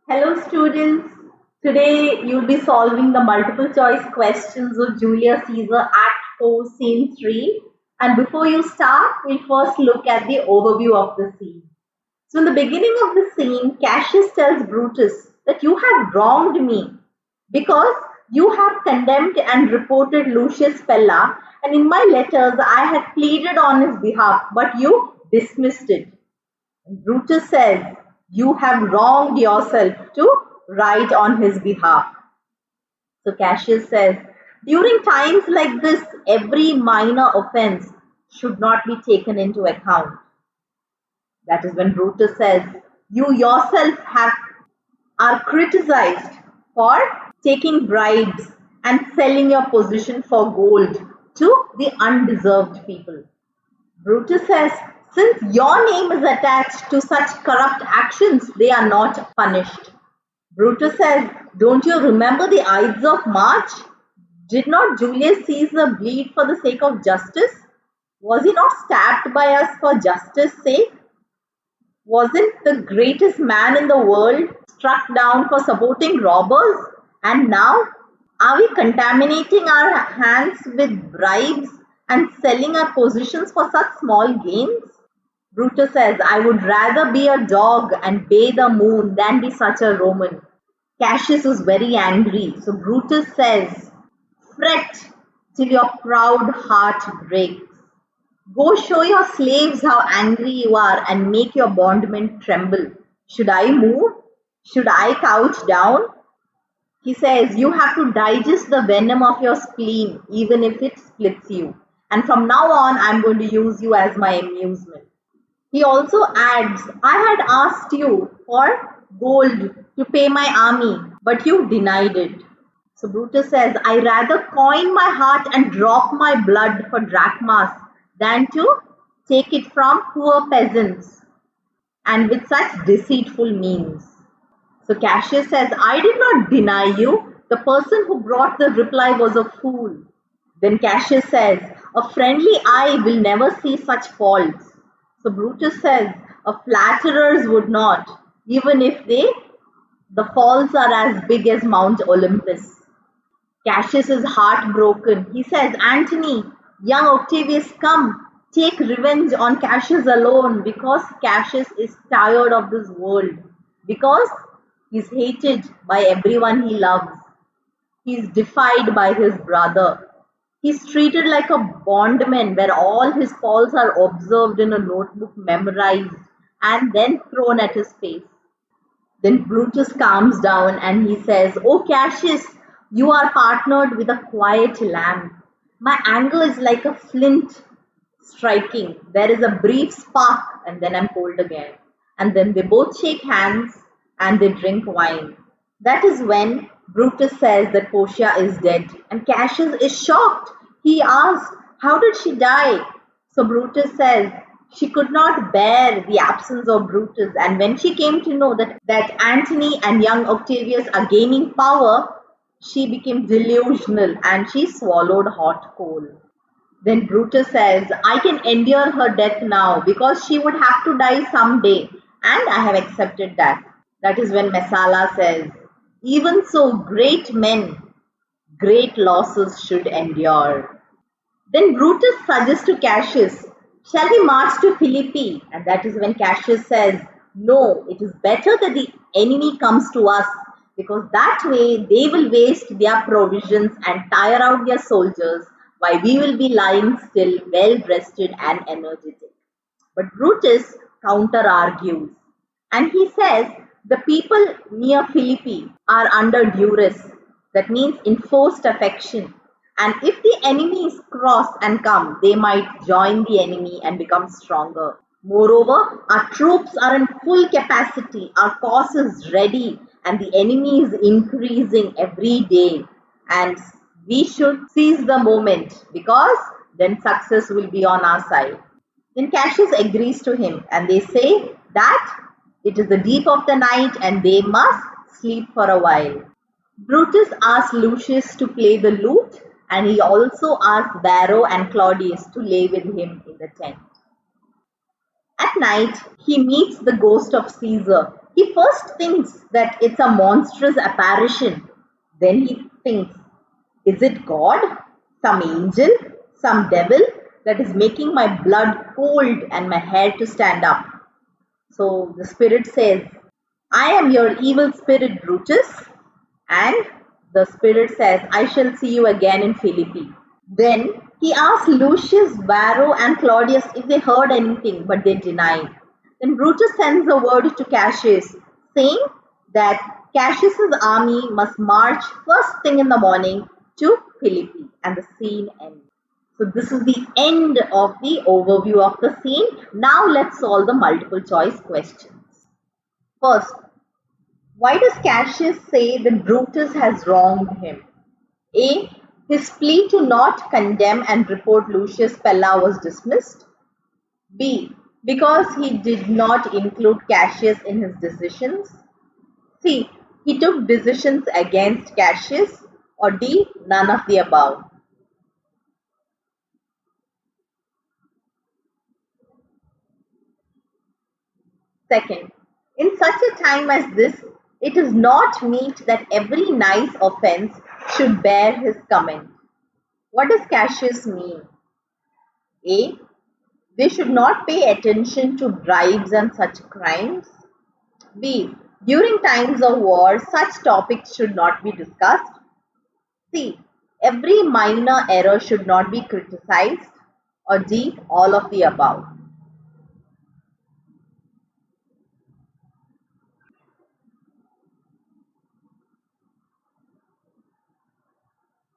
Hello students, today you'll be solving the multiple choice questions of Julius Caesar Act 4 Scene 3, and before you start we'll first look at the overview of the scene. So in the beginning of the scene, Cassius tells Brutus that you have wronged me because you have condemned and reported Lucius Pella, and in my letters I had pleaded on his behalf, but you dismissed it. Brutus says, you have wronged yourself to write on his behalf. So Cassius says, during times like this, every minor offense should not be taken into account. That is when Brutus says, you yourself are criticized for taking bribes and selling your position for gold to the undeserved people. Brutus says, since your name is attached to such corrupt actions, they are not punished. Brutus says, don't you remember the Ides of March? Did not Julius Caesar bleed for the sake of justice? Was he not stabbed by us for justice's sake? Wasn't the greatest man in the world struck down for supporting robbers? And now, are we contaminating our hands with bribes and selling our positions for such small gains? Brutus says, I would rather be a dog and bathe the moon than be such a Roman. Cassius is very angry. So Brutus says, fret till your proud heart breaks. Go show your slaves how angry you are and make your bondmen tremble. Should I move? Should I couch down? He says, you have to digest the venom of your spleen even if it splits you. And from now on, I'm going to use you as my amusement. He also adds, I had asked you for gold to pay my army, but you denied it. So Brutus says, I rather coin my heart and drop my blood for drachmas than to take it from poor peasants and with such deceitful means. So Cassius says, I did not deny you. The person who brought the reply was a fool. Then Cassius says, a friendly eye will never see such faults. So Brutus says, a flatterers would not, even if the faults are as big as Mount Olympus. Cassius is heartbroken. He says, Antony, young Octavius, come, take revenge on Cassius alone, because Cassius is tired of this world, because he's hated by everyone he loves. He's defied by his brother. He's treated like a bondman where all his faults are observed in a notebook, memorized, and then thrown at his face. Then Brutus calms down and he says, oh Cassius, you are partnered with a quiet lamb. My anger is like a flint striking. There is a brief spark and then I'm cold again. And then they both shake hands and they drink wine. That is when Brutus says that Portia is dead and Cassius is shocked. He asks, how did she die? So Brutus says, she could not bear the absence of Brutus, and when she came to know that Antony and young Octavius are gaining power, she became delusional and she swallowed hot coal. Then Brutus says, I can endure her death now because she would have to die someday, and I have accepted that. That is when Messala says, even so great men, great losses should endure. Then Brutus suggests to Cassius, shall we march to Philippi? And that is when Cassius says, no, it is better that the enemy comes to us, because that way they will waste their provisions and tire out their soldiers, while we will be lying still, well-rested and energetic. But Brutus counter-argues, and he says, the people near Philippi are under duress, that means enforced affection. And if the enemies cross and come, they might join the enemy and become stronger. Moreover, our troops are in full capacity, our cause is ready, and the enemy is increasing every day. And we should seize the moment, because then success will be on our side. Then Cassius agrees to him, and they say that it is the deep of the night and they must sleep for a while. Brutus asks Lucius to play the lute, and he also asks Varro and Claudius to lay with him in the tent. At night, he meets the ghost of Caesar. He first thinks that it's a monstrous apparition. Then he thinks, is it God, some angel, some devil that is making my blood cold and my hair to stand up? So the spirit says, I am your evil spirit, Brutus. And the spirit says, I shall see you again in Philippi. Then he asked Lucius, Varro, and Claudius if they heard anything, but they denied. Then Brutus sends a word to Cassius, saying that Cassius's army must march first thing in the morning to Philippi, and the scene ends. So this is the end of the overview of the scene. Now let's solve the multiple choice questions. First, why does Cassius say that Brutus has wronged him? A. His plea to not condemn and report Lucius Pella was dismissed. B. Because he did not include Cassius in his decisions. C. He took decisions against Cassius. Or D. None of the above. Second, in such a time as this, it is not meet that every nice offense should bear his comment. What does Cassius mean? A. They should not pay attention to bribes and such crimes. B. During times of war, such topics should not be discussed. C. Every minor error should not be criticized. Or D. All of the above.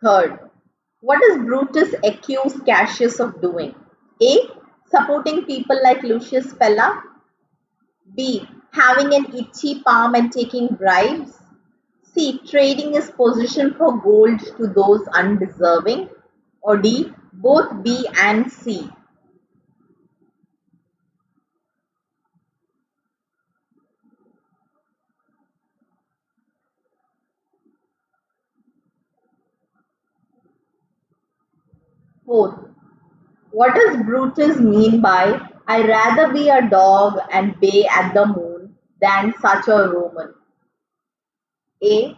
Third, what does Brutus accuse Cassius of doing? A. Supporting people like Lucius Pella. B. Having an itchy palm and taking bribes. C. Trading his position for gold to those undeserving. Or D. Both B and C. Fourth, what does Brutus mean by I rather be a dog and bay at the moon than such a Roman? A.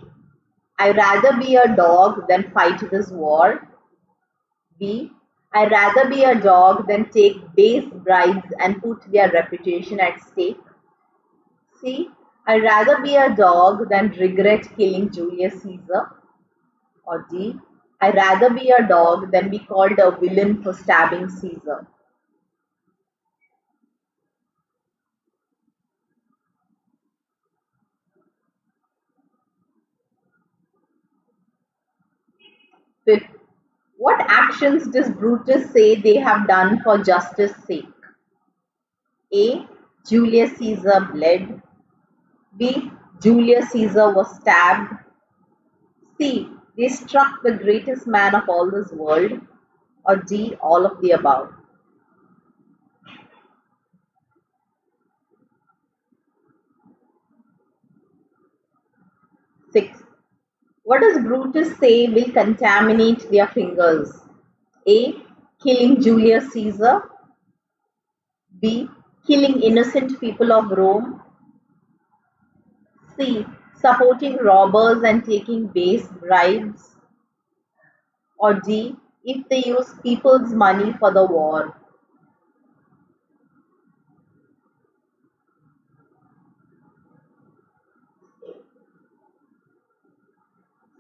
I rather be a dog than fight this war. B. I rather be a dog than take base bribes and put their reputation at stake. C. I rather be a dog than regret killing Julius Caesar. Or D. I rather be a dog than be called a villain for stabbing Caesar. Fifth, what actions does Brutus say they have done for justice' sake? A. Julius Caesar bled. B. Julius Caesar was stabbed. C. They struck the greatest man of all this world. Or D. All of the above. Sixth, what does Brutus say will contaminate their fingers? A. Killing Julius Caesar. B. Killing innocent people of Rome. C. Supporting robbers and taking base bribes. Or D. If they use people's money for the war.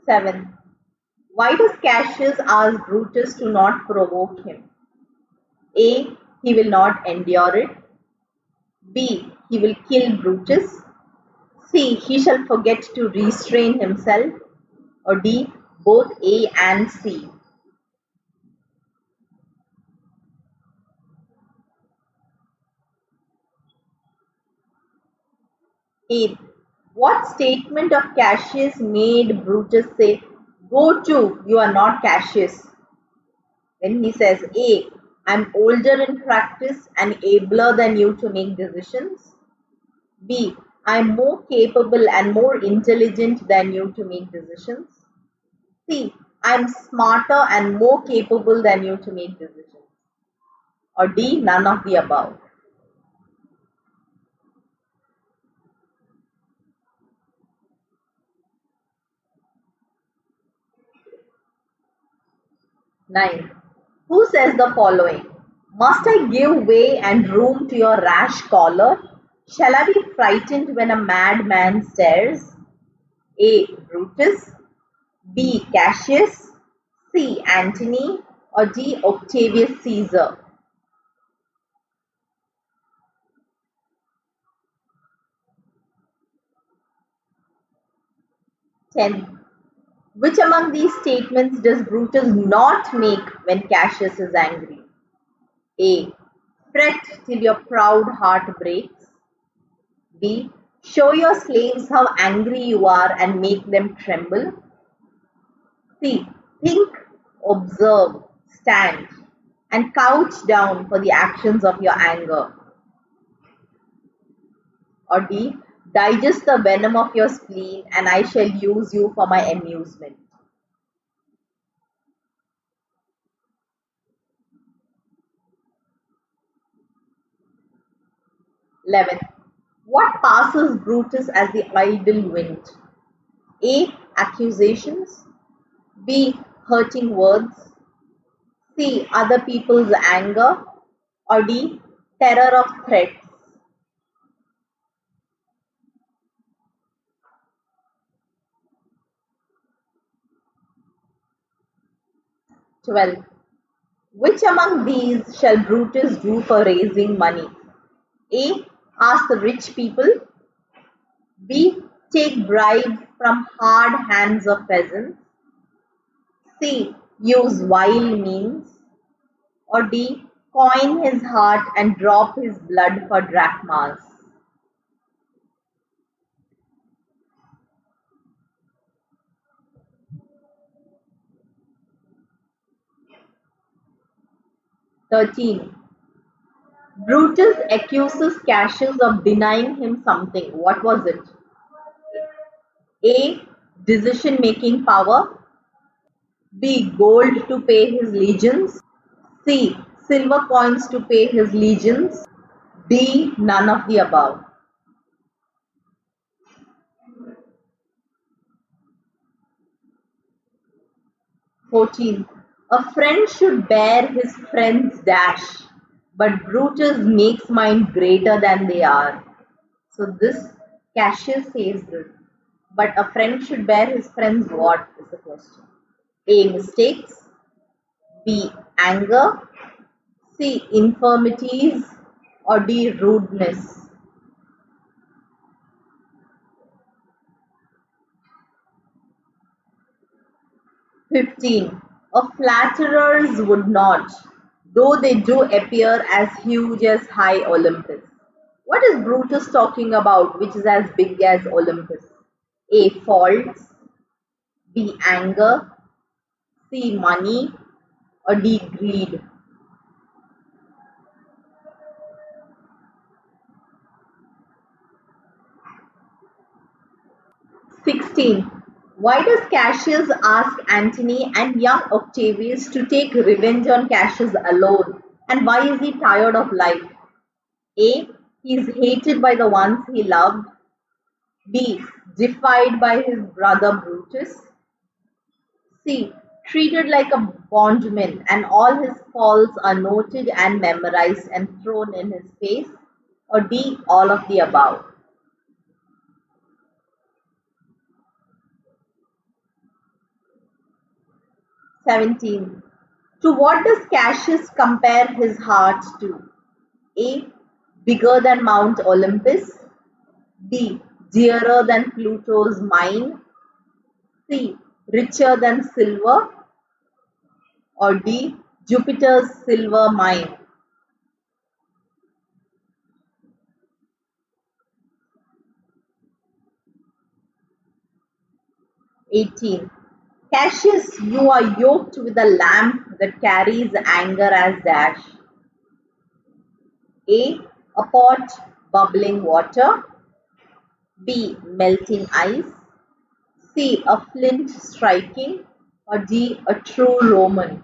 7. Why does Cassius ask Brutus to not provoke him? A. He will not endure it. B. He will kill Brutus. C. He shall forget to restrain himself. Or D. Both A and C. 8. What statement of Cassius made Brutus say, Go to, you are not Cassius? Then he says, A. I'm older in practice and abler than you to make decisions. B. I'm more capable and more intelligent than you to make decisions. C. I'm smarter and more capable than you to make decisions. Or D. None of the above. 9. Who says the following? Must I give way and room to your rash choler? Shall I be frightened when a madman stares? A. Brutus, B. Cassius, C. Antony, or D. Octavius Caesar? 10. Which among these statements does Brutus not make when Cassius is angry? A. Fret till your proud heart breaks. B. Show your slaves how angry you are and make them tremble. C. Think, observe, stand, and couch down for the actions of your anger. Or D. Digest the venom of your spleen, and I shall use you for my amusement. 11. What passes Brutus as the idle wind? A. Accusations. B. Hurting words. C. Other people's anger. Or D. Terror of threats. 12. Which among these shall Brutus do for raising money? A. Ask the rich people. B. Take bribes from hard hands of peasants. C. Use vile means. Or D. Coin his heart and drop his blood for drachmas. 13. Brutus accuses Cassius of denying him something. What was it? A. Decision-making power. B. Gold to pay his legions. C. Silver coins to pay his legions. D. None of the above. 14. A friend should bear his friend's dash, but Brutus makes mine greater than they are. So this Cassius says this. But a friend should bear his friend's what is the question? A. Mistakes. B. Anger. C. Infirmities. Or D. Rudeness. 15. A flatterers would not, though they do appear as huge as high Olympus. What is Brutus talking about which is as big as Olympus? A. Faults. B. Anger. C. Money. Or D. Greed. 16. Why does Cassius ask Antony and young Octavius to take revenge on Cassius alone? And why is he tired of life? A. He is hated by the ones he loved. B. Defied by his brother Brutus. C. Treated like a bondman and all his faults are noted and memorized and thrown in his face. Or D. All of the above. 17. To what does Cassius compare his heart to? A. Bigger than Mount Olympus. B. Dearer than Pluto's mine. C. Richer than silver. Or D. Jupiter's silver mine. 18. Cassius, you are yoked with a lamp that carries anger as dash. A. A pot bubbling water. B. Melting ice. C. A flint striking. Or D. A true Roman.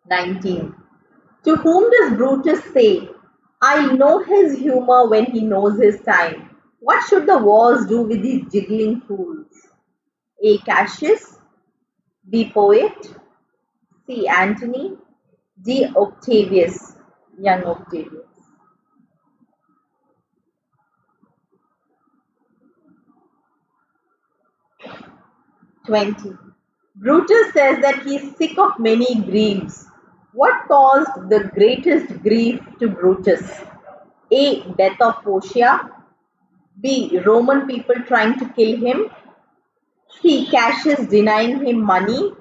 19. To whom does Brutus say, I know his humor when he knows his time. What should the wars do with these jiggling fools? A. Cassius, B. Poet, C. Antony, D. Octavius, young Octavius. 20. Brutus says that he is sick of many griefs. What caused the greatest grief to Brutus? A. Death of Portia, B. Roman people trying to kill him, C. Cassius denying him money,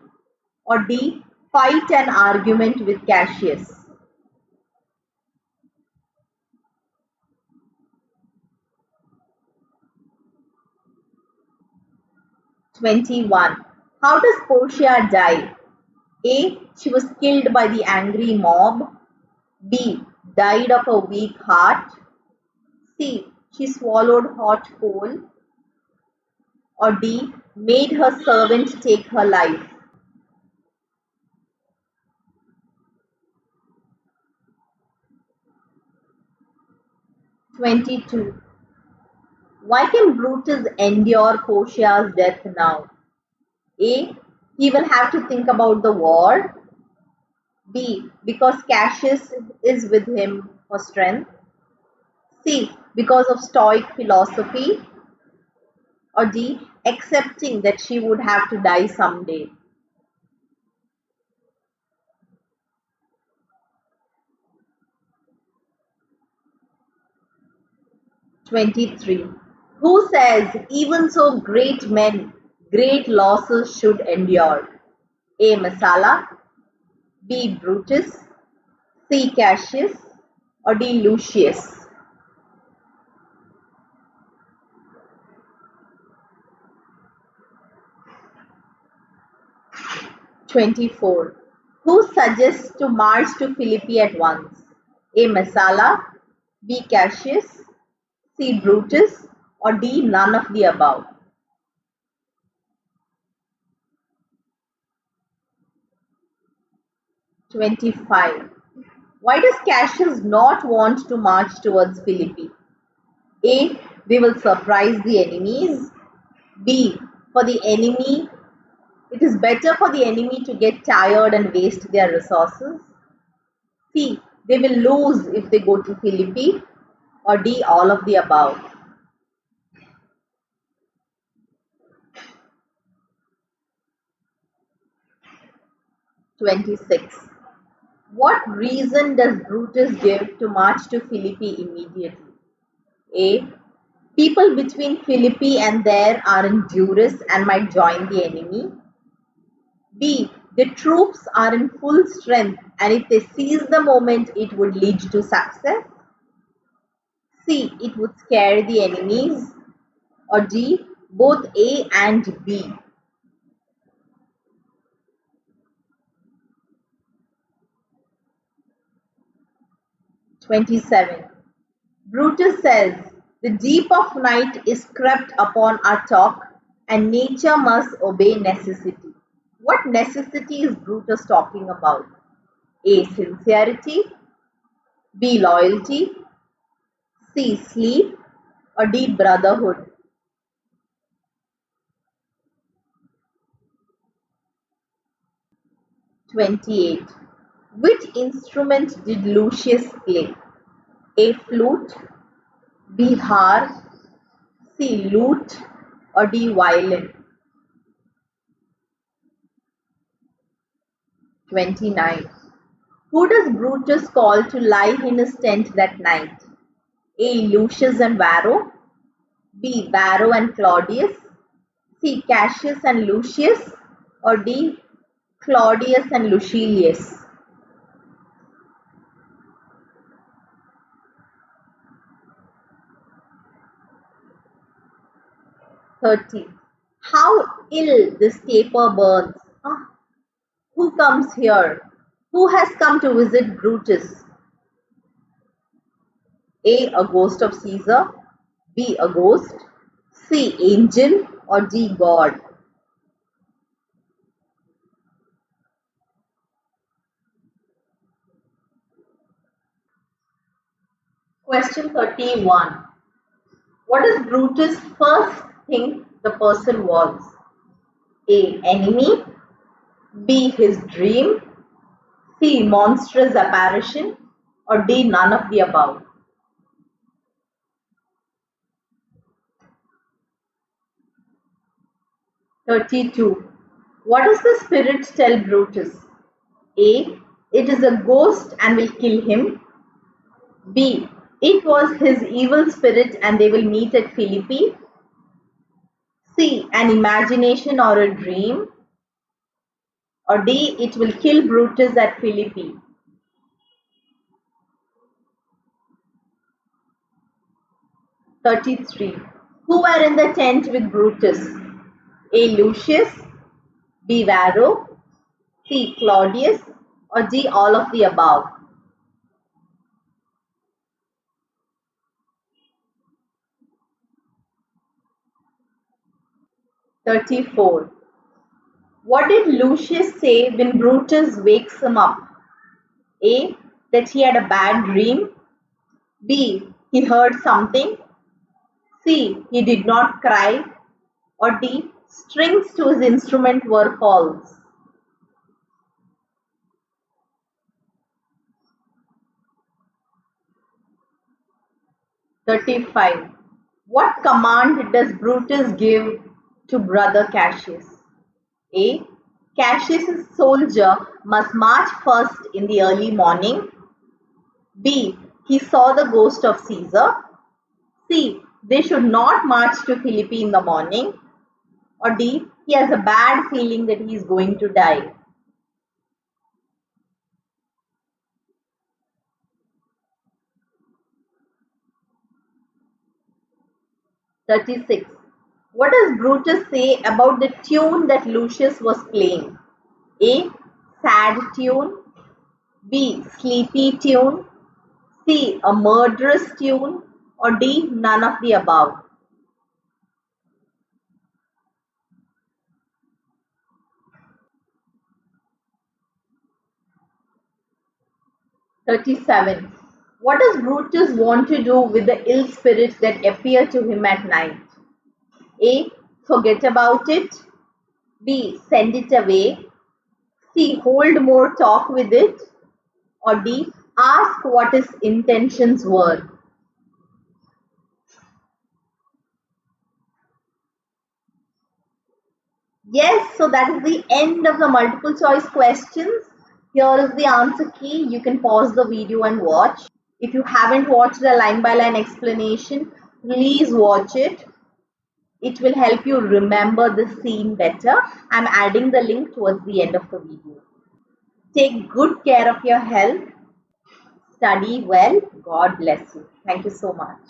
or D. Fight and argument with Cassius. 21. How does Portia die? A. She was killed by the angry mob. B. Died of a weak heart. C. She swallowed hot coal. Or D. Made her servant take her life. 22. Why can Brutus endure Portia's death now? A. He will have to think about the war. B. Because Cassius is with him for strength. C. Because of Stoic philosophy. Or D. Accepting that she would have to die someday. 23. Who says even so great men, great losses should endure? A. Messala, B. Brutus, C. Cassius, or D. Lucius? 24. Who suggests to march to Philippi at once? A. Messala, B. Cassius, C. Brutus, or D. None of the above? 25. Why does Cassius not want to march towards Philippi? A. They will surprise the enemies. B. For the enemy, it is better for the enemy to get tired and waste their resources. C. They will lose if they go to Philippi. Or D. All of the above. 26. What reason does Brutus give to march to Philippi immediately? A. People between Philippi and there are in duress and might join the enemy. B. The troops are in full strength and if they seize the moment it would lead to success. C. It would scare the enemies. Or D. Both A and B. 27. Brutus says, the deep of night is crept upon our talk and nature must obey necessity. What necessity is Brutus talking about? A. Sincerity, B. Loyalty, C. Sleep, or D. Brotherhood? 28. Which instrument did Lucius play? A. Flute, B. harp, C. lute, or D. violin? 29. Who does Brutus call to lie in his tent that night? A. Lucius and Varro, B. Varro and Claudius, C. Cassius and Lucius, or D. Claudius and Lucilius? 30. How ill this taper burns! Ah, who comes here? Who has come to visit Brutus? A ghost of Caesar, B. A ghost, C. Angel, or D. God? Question 31. What does Brutus first think the person was? A. Enemy. B. His dream. C. Monstrous apparition. Or D. None of the above. (32) What does the spirit tell Brutus? A. It is a ghost and will kill him. B. It was his evil spirit and they will meet at Philippi. C. An imagination or a dream. Or D. It will kill Brutus at Philippi. (33) Who were in the tent with Brutus? A. Lucius. B. Varro. C. Claudius. Or D. All of the above. (34) What did Lucius say when Brutus wakes him up? A. That he had a bad dream. B. He heard something. C. He did not cry. Or D. Strings to his instrument were false. (35) What command does Brutus give to brother Cassius? A. Cassius' soldier must march first in the early morning. B. He saw the ghost of Caesar. C. They should not march to Philippi in the morning. Or D. He has a bad feeling that he is going to die. (36) What does Brutus say about the tune that Lucius was playing? A. Sad tune. B. Sleepy tune. C. A murderous tune. Or D. None of the above. (37) What does Brutus want to do with the ill spirits that appear to him at night? A. Forget about it. B. Send it away. C. Hold more talk with it. Or D. Ask what his intentions were. Yes, so that is the end of the multiple choice questions. Here is the answer key. You can pause the video and watch. If you haven't watched the line by line explanation, please watch it. It will help you remember the scene better. I'm adding the link towards the end of the video. Take good care of your health. Study well. God bless you. Thank you so much.